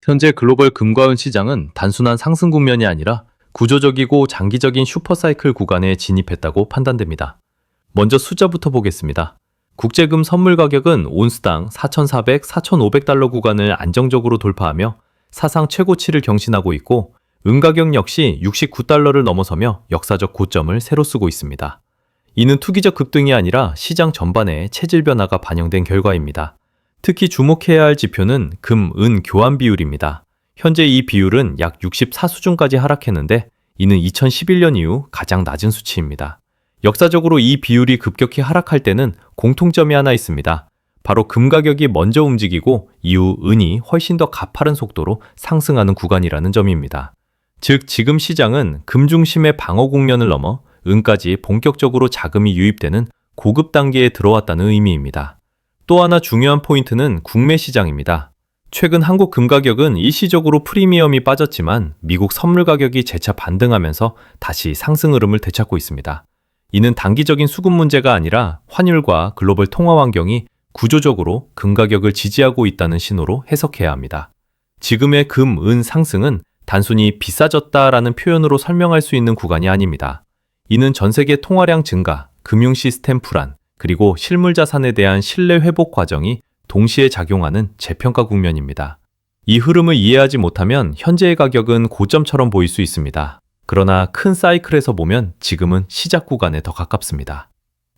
현재 글로벌 금과 은 시장은 단순한 상승 국면이 아니라 구조적이고 장기적인 슈퍼사이클 구간에 진입했다고 판단됩니다. 먼저 숫자부터 보겠습니다. 국제금 선물 가격은 온스당 4,400, 4,500달러 구간을 안정적으로 돌파하며 사상 최고치를 경신하고 있고, 은 가격 역시 69달러를 넘어서며 역사적 고점을 새로 쓰고 있습니다. 이는 투기적 급등이 아니라 시장 전반에 체질 변화가 반영된 결과입니다. 특히 주목해야 할 지표는 금, 은 교환 비율입니다. 현재 이 비율은 약 64 수준까지 하락했는데, 이는 2011년 이후 가장 낮은 수치입니다. 역사적으로 이 비율이 급격히 하락할 때는 공통점이 하나 있습니다. 바로 금 가격이 먼저 움직이고 이후 은이 훨씬 더 가파른 속도로 상승하는 구간이라는 점입니다. 즉, 지금 시장은 금 중심의 방어 국면을 넘어 은까지 본격적으로 자금이 유입되는 고급 단계에 들어왔다는 의미입니다. 또 하나 중요한 포인트는 국내 시장입니다. 최근 한국 금 가격은 일시적으로 프리미엄이 빠졌지만 미국 선물 가격이 재차 반등하면서 다시 상승 흐름을 되찾고 있습니다. 이는 단기적인 수급 문제가 아니라 환율과 글로벌 통화 환경이 구조적으로 금 가격을 지지하고 있다는 신호로 해석해야 합니다. 지금의 금, 은 상승은 단순히 비싸졌다라는 표현으로 설명할 수 있는 구간이 아닙니다. 이는 전 세계 통화량 증가, 금융 시스템 불안, 그리고 실물 자산에 대한 신뢰 회복 과정이 동시에 작용하는 재평가 국면입니다. 이 흐름을 이해하지 못하면 현재의 가격은 고점처럼 보일 수 있습니다. 그러나 큰 사이클에서 보면 지금은 시작 구간에 더 가깝습니다.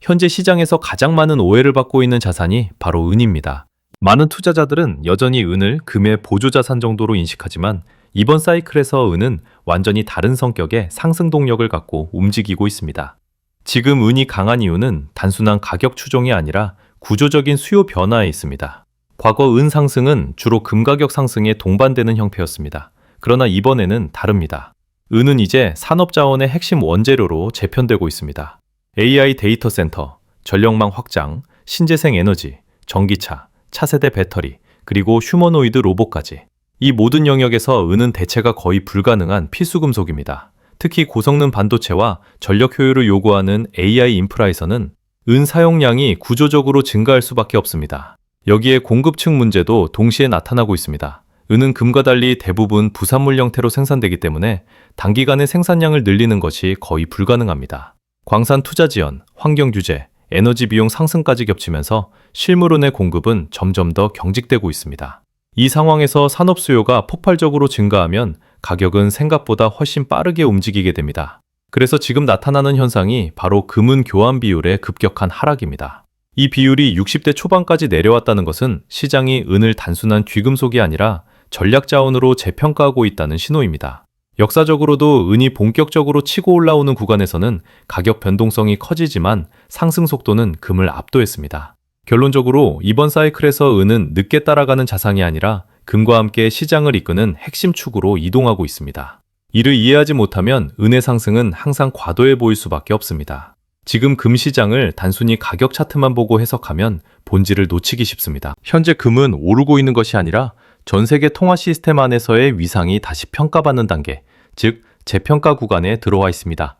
현재 시장에서 가장 많은 오해를 받고 있는 자산이 바로 은입니다. 많은 투자자들은 여전히 은을 금의 보조자산 정도로 인식하지만, 이번 사이클에서 은은 완전히 다른 성격의 상승 동력을 갖고 움직이고 있습니다. 지금 은이 강한 이유는 단순한 가격 추종이 아니라 구조적인 수요 변화에 있습니다. 과거 은 상승은 주로 금 가격 상승에 동반되는 형태였습니다. 그러나 이번에는 다릅니다. 은은 이제 산업자원의 핵심 원재료로 재편되고 있습니다. AI 데이터 센터, 전력망 확장, 신재생 에너지, 전기차, 차세대 배터리, 그리고 휴머노이드 로봇까지. 이 모든 영역에서 은은 대체가 거의 불가능한 필수 금속입니다. 특히 고성능 반도체와 전력 효율을 요구하는 AI 인프라에서는 은 사용량이 구조적으로 증가할 수밖에 없습니다. 여기에 공급층 문제도 동시에 나타나고 있습니다. 은은 금과 달리 대부분 부산물 형태로 생산되기 때문에 단기간에 생산량을 늘리는 것이 거의 불가능합니다. 광산 투자 지연, 환경 규제, 에너지 비용 상승까지 겹치면서 실물은의 공급은 점점 더 경직되고 있습니다. 이 상황에서 산업 수요가 폭발적으로 증가하면 가격은 생각보다 훨씬 빠르게 움직이게 됩니다. 그래서 지금 나타나는 현상이 바로 금은 교환 비율의 급격한 하락입니다. 이 비율이 60대 초반까지 내려왔다는 것은 시장이 은을 단순한 귀금속이 아니라 전략 자원으로 재평가하고 있다는 신호입니다. 역사적으로도 은이 본격적으로 치고 올라오는 구간에서는 가격 변동성이 커지지만 상승 속도는 금을 압도했습니다. 결론적으로 이번 사이클에서 은은 늦게 따라가는 자산이 아니라 금과 함께 시장을 이끄는 핵심 축으로 이동하고 있습니다. 이를 이해하지 못하면 은의 상승은 항상 과도해 보일 수밖에 없습니다. 지금 금 시장을 단순히 가격 차트만 보고 해석하면 본질을 놓치기 쉽습니다. 현재 금은 오르고 있는 것이 아니라 전 세계 통화 시스템 안에서의 위상이 다시 평가받는 단계, 즉 재평가 구간에 들어와 있습니다.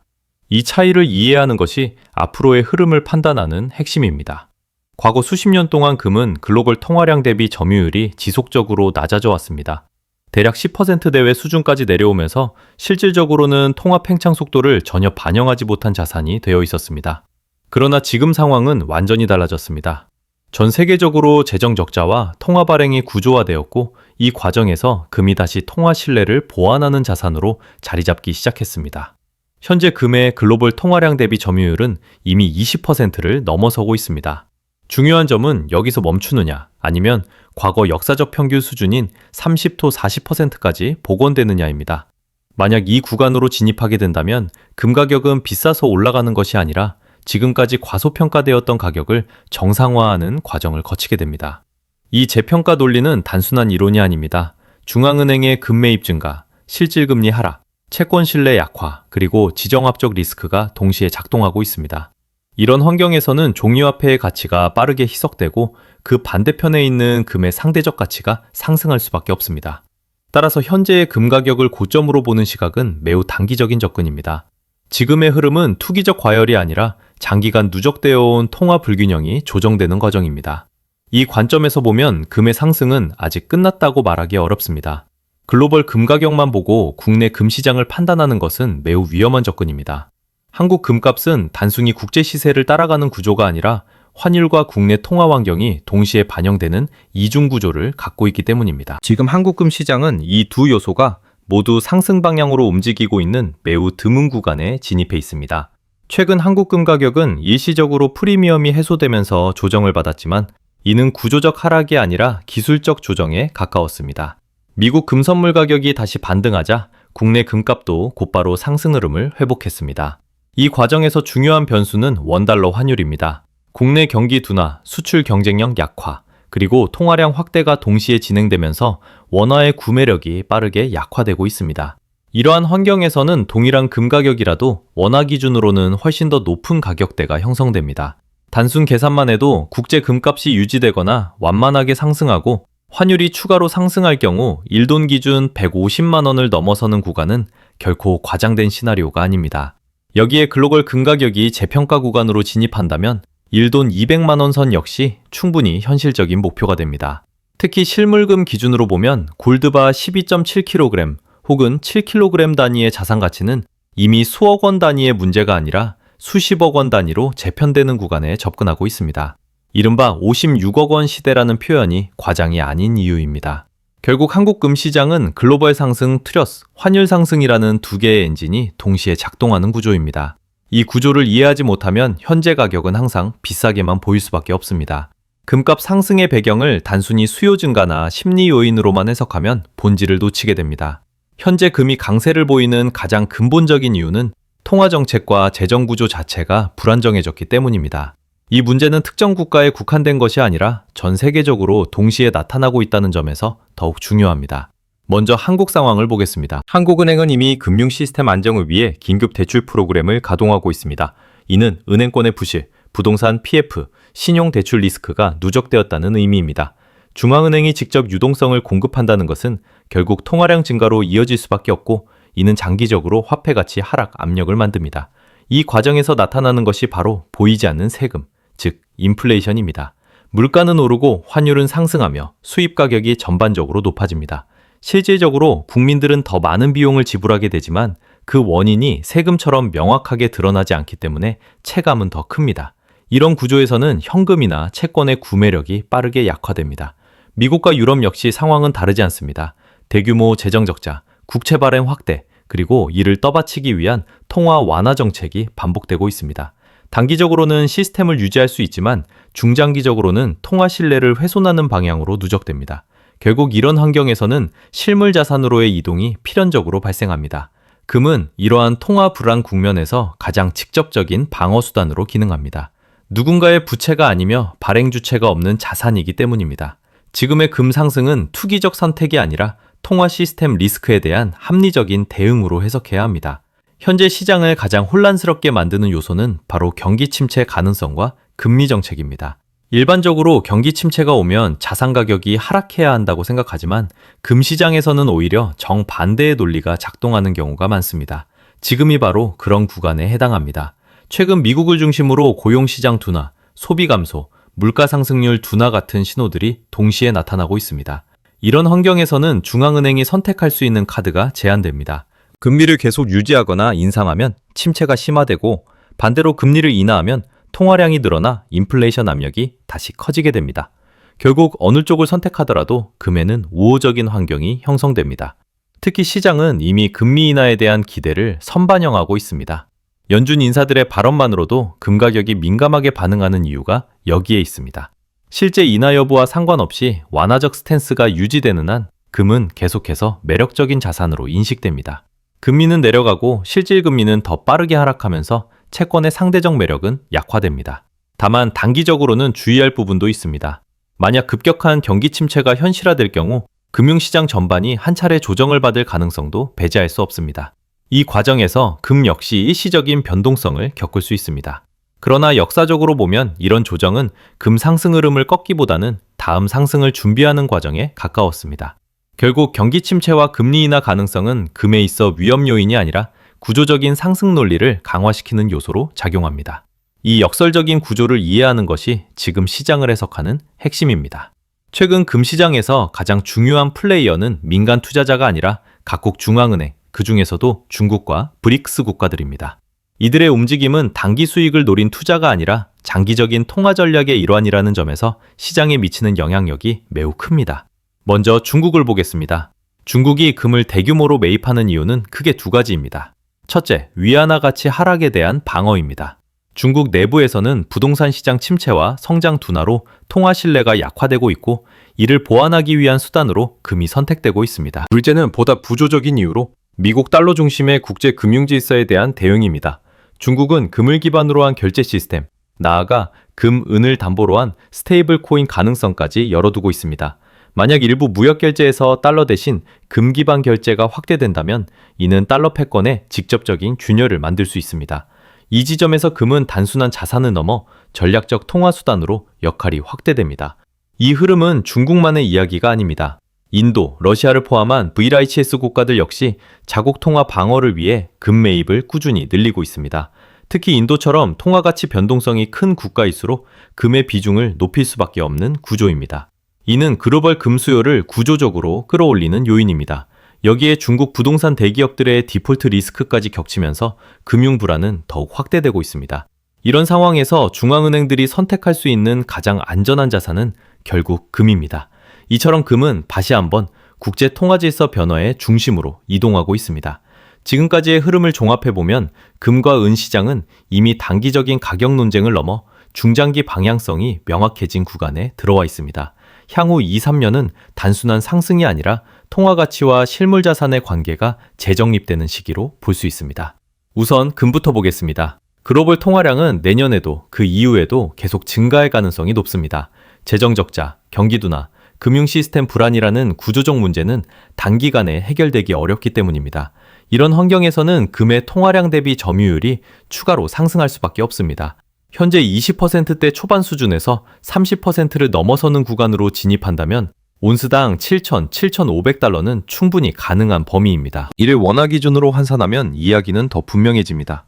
이 차이를 이해하는 것이 앞으로의 흐름을 판단하는 핵심입니다. 과거 수십 년 동안 금은 글로벌 통화량 대비 점유율이 지속적으로 낮아져 왔습니다. 대략 10% 내외 수준까지 내려오면서 실질적으로는 통화 팽창 속도를 전혀 반영하지 못한 자산이 되어 있었습니다. 그러나 지금 상황은 완전히 달라졌습니다. 전 세계적으로 재정 적자와 통화 발행이 구조화되었고, 이 과정에서 금이 다시 통화 신뢰를 보완하는 자산으로 자리 잡기 시작했습니다. 현재 금의 글로벌 통화량 대비 점유율은 이미 20%를 넘어서고 있습니다. 중요한 점은 여기서 멈추느냐, 아니면 과거 역사적 평균 수준인 30% 40%까지 복원되느냐입니다. 만약 이 구간으로 진입하게 된다면 금 가격은 비싸서 올라가는 것이 아니라 지금까지 과소평가되었던 가격을 정상화하는 과정을 거치게 됩니다. 이 재평가 논리는 단순한 이론이 아닙니다. 중앙은행의 금매입 증가, 실질금리 하락, 채권 신뢰 약화, 그리고 지정학적 리스크가 동시에 작동하고 있습니다. 이런 환경에서는 종이화폐의 가치가 빠르게 희석되고 그 반대편에 있는 금의 상대적 가치가 상승할 수밖에 없습니다. 따라서 현재의 금 가격을 고점으로 보는 시각은 매우 단기적인 접근입니다. 지금의 흐름은 투기적 과열이 아니라 장기간 누적되어 온 통화 불균형이 조정되는 과정입니다. 이 관점에서 보면 금의 상승은 아직 끝났다고 말하기 어렵습니다. 글로벌 금 가격만 보고 국내 금 시장을 판단하는 것은 매우 위험한 접근입니다. 한국 금값은 단순히 국제 시세를 따라가는 구조가 아니라 환율과 국내 통화 환경이 동시에 반영되는 이중 구조를 갖고 있기 때문입니다. 지금 한국 금 시장은 이 두 요소가 모두 상승 방향으로 움직이고 있는 매우 드문 구간에 진입해 있습니다. 최근 한국 금 가격은 일시적으로 프리미엄이 해소되면서 조정을 받았지만 이는 구조적 하락이 아니라 기술적 조정에 가까웠습니다. 미국 금 선물 가격이 다시 반등하자 국내 금값도 곧바로 상승 흐름을 회복했습니다. 이 과정에서 중요한 변수는 원달러 환율입니다. 국내 경기 둔화, 수출 경쟁력 약화, 그리고 통화량 확대가 동시에 진행되면서 원화의 구매력이 빠르게 약화되고 있습니다. 이러한 환경에서는 동일한 금 가격이라도 원화 기준으로는 훨씬 더 높은 가격대가 형성됩니다. 단순 계산만 해도 국제 금값이 유지되거나 완만하게 상승하고 환율이 추가로 상승할 경우 1돈 기준 150만 원을 넘어서는 구간은 결코 과장된 시나리오가 아닙니다. 여기에 글로벌 금 가격이 재평가 구간으로 진입한다면 1돈 200만 원 선 역시 충분히 현실적인 목표가 됩니다. 특히 실물금 기준으로 보면 골드바 12.7kg 혹은 7kg 단위의 자산 가치는 이미 수억 원 단위의 문제가 아니라 수십억 원 단위로 재편되는 구간에 접근하고 있습니다. 이른바 56억 원 시대라는 표현이 과장이 아닌 이유입니다. 결국 한국 금 시장은 글로벌 상승 트러스, 환율 상승이라는 두 개의 엔진이 동시에 작동하는 구조입니다. 이 구조를 이해하지 못하면 현재 가격은 항상 비싸게만 보일 수밖에 없습니다. 금값 상승의 배경을 단순히 수요 증가나 심리 요인으로만 해석하면 본질을 놓치게 됩니다. 현재 금이 강세를 보이는 가장 근본적인 이유는 통화 정책과 재정 구조 자체가 불안정해졌기 때문입니다. 이 문제는 특정 국가에 국한된 것이 아니라 전 세계적으로 동시에 나타나고 있다는 점에서 더욱 중요합니다. 먼저 한국 상황을 보겠습니다. 한국은행은 이미 금융 시스템 안정을 위해 긴급 대출 프로그램을 가동하고 있습니다. 이는 은행권의 부실, 부동산 PF, 신용 대출 리스크가 누적되었다는 의미입니다. 중앙은행이 직접 유동성을 공급한다는 것은 결국 통화량 증가로 이어질 수밖에 없고 이는 장기적으로 화폐 가치 하락 압력을 만듭니다. 이 과정에서 나타나는 것이 바로 보이지 않는 세금, 즉 인플레이션입니다. 물가는 오르고 환율은 상승하며 수입 가격이 전반적으로 높아집니다. 실질적으로 국민들은 더 많은 비용을 지불하게 되지만 그 원인이 세금처럼 명확하게 드러나지 않기 때문에 체감은 더 큽니다. 이런 구조에서는 현금이나 채권의 구매력이 빠르게 약화됩니다. 미국과 유럽 역시 상황은 다르지 않습니다. 대규모 재정 적자, 국채 발행 확대, 그리고 이를 떠받치기 위한 통화 완화 정책이 반복되고 있습니다. 단기적으로는 시스템을 유지할 수 있지만 중장기적으로는 통화 신뢰를 훼손하는 방향으로 누적됩니다. 결국 이런 환경에서는 실물 자산으로의 이동이 필연적으로 발생합니다. 금은 이러한 통화 불안 국면에서 가장 직접적인 방어 수단으로 기능합니다. 누군가의 부채가 아니며 발행 주체가 없는 자산이기 때문입니다. 지금의 금 상승은 투기적 선택이 아니라 통화 시스템 리스크에 대한 합리적인 대응으로 해석해야 합니다. 현재 시장을 가장 혼란스럽게 만드는 요소는 바로 경기 침체 가능성과 금리 정책입니다. 일반적으로 경기 침체가 오면 자산 가격이 하락해야 한다고 생각하지만 금 시장에서는 오히려 정반대의 논리가 작동하는 경우가 많습니다. 지금이 바로 그런 구간에 해당합니다. 최근 미국을 중심으로 고용시장 둔화, 소비 감소, 물가 상승률 둔화 같은 신호들이 동시에 나타나고 있습니다. 이런 환경에서는 중앙은행이 선택할 수 있는 카드가 제한됩니다. 금리를 계속 유지하거나 인상하면 침체가 심화되고 반대로 금리를 인하하면 통화량이 늘어나 인플레이션 압력이 다시 커지게 됩니다. 결국 어느 쪽을 선택하더라도 금에는 우호적인 환경이 형성됩니다. 특히 시장은 이미 금리 인하에 대한 기대를 선반영하고 있습니다. 연준 인사들의 발언만으로도 금 가격이 민감하게 반응하는 이유가 여기에 있습니다. 실제 인하 여부와 상관없이 완화적 스탠스가 유지되는 한 금은 계속해서 매력적인 자산으로 인식됩니다. 금리는 내려가고 실질 금리는 더 빠르게 하락하면서 채권의 상대적 매력은 약화됩니다. 다만 단기적으로는 주의할 부분도 있습니다. 만약 급격한 경기 침체가 현실화될 경우 금융시장 전반이 한 차례 조정을 받을 가능성도 배제할 수 없습니다. 이 과정에서 금 역시 일시적인 변동성을 겪을 수 있습니다. 그러나 역사적으로 보면 이런 조정은 금 상승 흐름을 꺾기보다는 다음 상승을 준비하는 과정에 가까웠습니다. 결국 경기 침체와 금리 인하 가능성은 금에 있어 위험 요인이 아니라 구조적인 상승 논리를 강화시키는 요소로 작용합니다. 이 역설적인 구조를 이해하는 것이 지금 시장을 해석하는 핵심입니다. 최근 금 시장에서 가장 중요한 플레이어는 민간 투자자가 아니라 각국 중앙은행, 그 중에서도 중국과 브릭스 국가들입니다. 이들의 움직임은 단기 수익을 노린 투자가 아니라 장기적인 통화 전략의 일환이라는 점에서 시장에 미치는 영향력이 매우 큽니다. 먼저 중국을 보겠습니다. 중국이 금을 대규모로 매입하는 이유는 크게 두 가지입니다. 첫째, 위안화 가치 하락에 대한 방어입니다. 중국 내부에서는 부동산 시장 침체와 성장 둔화로 통화 신뢰가 약화되고 있고, 이를 보완하기 위한 수단으로 금이 선택되고 있습니다. 둘째는 보다 부조적인 이유로 미국 달러 중심의 국제 금융 질서에 대한 대응입니다. 중국은 금을 기반으로 한 결제 시스템, 나아가 금, 은을 담보로 한 스테이블 코인 가능성까지 열어두고 있습니다. 만약 일부 무역 결제에서 달러 대신 금 기반 결제가 확대된다면 이는 달러 패권에 직접적인 균열을 만들 수 있습니다. 이 지점에서 금은 단순한 자산을 넘어 전략적 통화 수단으로 역할이 확대됩니다. 이 흐름은 중국만의 이야기가 아닙니다. 인도, 러시아를 포함한 VRICS 국가들 역시 자국 통화 방어를 위해 금 매입을 꾸준히 늘리고 있습니다. 특히 인도처럼 통화 가치 변동성이 큰 국가일수록 금의 비중을 높일 수밖에 없는 구조입니다. 이는 글로벌 금 수요를 구조적으로 끌어올리는 요인입니다. 여기에 중국 부동산 대기업들의 디폴트 리스크까지 겹치면서 금융 불안은 더욱 확대되고 있습니다. 이런 상황에서 중앙은행들이 선택할 수 있는 가장 안전한 자산은 결국 금입니다. 이처럼 금은 다시 한번 국제 통화 질서 변화의 중심으로 이동하고 있습니다. 지금까지의 흐름을 종합해보면 금과 은 시장은 이미 단기적인 가격 논쟁을 넘어 중장기 방향성이 명확해진 구간에 들어와 있습니다. 향후 2, 3년은 단순한 상승이 아니라 통화 가치와 실물 자산의 관계가 재정립되는 시기로 볼 수 있습니다. 우선 금부터 보겠습니다. 글로벌 통화량은 내년에도 그 이후에도 계속 증가할 가능성이 높습니다. 재정 적자, 경기 둔화, 금융 시스템 불안이라는 구조적 문제는 단기간에 해결되기 어렵기 때문입니다. 이런 환경에서는 금의 통화량 대비 점유율이 추가로 상승할 수밖에 없습니다. 현재 20%대 초반 수준에서 30%를 넘어서는 구간으로 진입한다면 온스당 7,000, 7,500달러는 충분히 가능한 범위입니다. 이를 원화 기준으로 환산하면 이야기는 더 분명해집니다.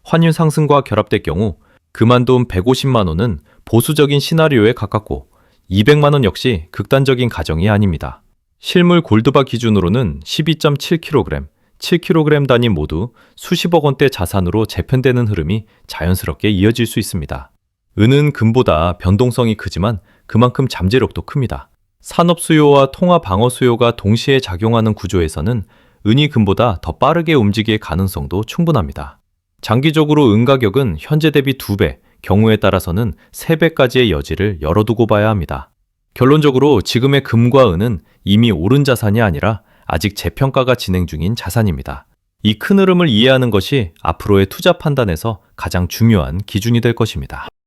환율 상승과 결합될 경우 금 한 돈 150만 원은 보수적인 시나리오에 가깝고 200만 원 역시 극단적인 가정이 아닙니다. 실물 골드바 기준으로는 12.7kg, 7kg 단위 모두 수십억 원대 자산으로 재편되는 흐름이 자연스럽게 이어질 수 있습니다. 은은 금보다 변동성이 크지만 그만큼 잠재력도 큽니다. 산업 수요와 통화 방어 수요가 동시에 작용하는 구조에서는 은이 금보다 더 빠르게 움직일 가능성도 충분합니다. 장기적으로 은 가격은 현재 대비 2배, 경우에 따라서는 3배까지의 여지를 열어두고 봐야 합니다. 결론적으로 지금의 금과 은은 이미 오른 자산이 아니라 아직 재평가가 진행 중인 자산입니다. 이 큰 흐름을 이해하는 것이 앞으로의 투자 판단에서 가장 중요한 기준이 될 것입니다.